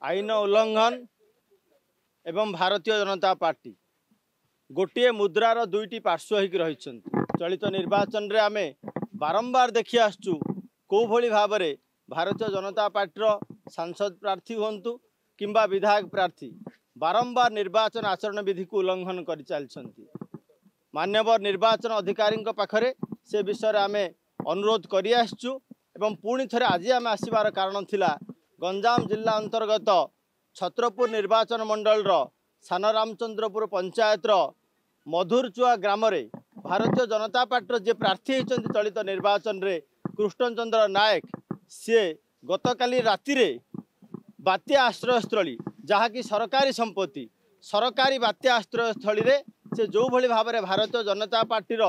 आईन उल्लंघन एवं भारतीय जनता पार्टी गोटे मुद्रार दुईटी पार्श्व होकर रही चलित निर्वाचन रे आमे बारंबार देखि आसचु को भली भाव में भारतीय जनता पार्टी सांसद प्रार्थी हूँ किंबा विधायक प्रार्थी बारंबार निर्वाचन आचरण विधि को उल्लंघन कर चलती। मान्यवर निर्वाचन अधिकारी पाखरे से विषय आमे अनुरोध करि आसचु एवं पुणी थे आज आम आसबार कारण थिला गंजाम जिला अंतर्गत छत्रपुर निर्वाचन मंडल सान रामचंद्रपुर पंचायतर मधुरचुआ ग्राम भारतीय जनता पार्टी जे प्रार्थी होती चलित निर्वाचन रे कृष्णचंद्र नायक सी गतकाली राति बात्या आश्रयस्थली जहाँकि सरकारी संपत्ति सरकारी बात्या आश्रयस्थली से जो भली भाव में भारतीय जनता पार्टीर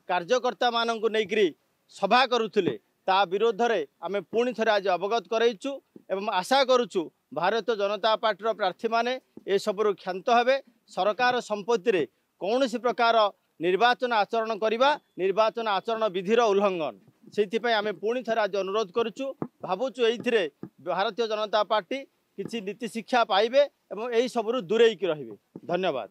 कार्यकर्ता मानक नहीं सभा करुले ता विरोध में आम पुणी थे आज अवगत करैचु एवं आशा करुचु भारतीय जनता पार्टीर प्रार्थी माने ए सबरु क्षांत हेबे। सरकार संपत्ति रे कौन सी प्रकार निर्वाचन आचरण करवा निर्वाचन आचरण विधिर उल्लंघन से आम पुणी थे आज अनुरोध करुचु भावुचु ये भारतीय जनता पार्टी किसी नीति शिक्षा पाइबे एवं यही सबरु दूरेक रहिबे। धन्यवाद।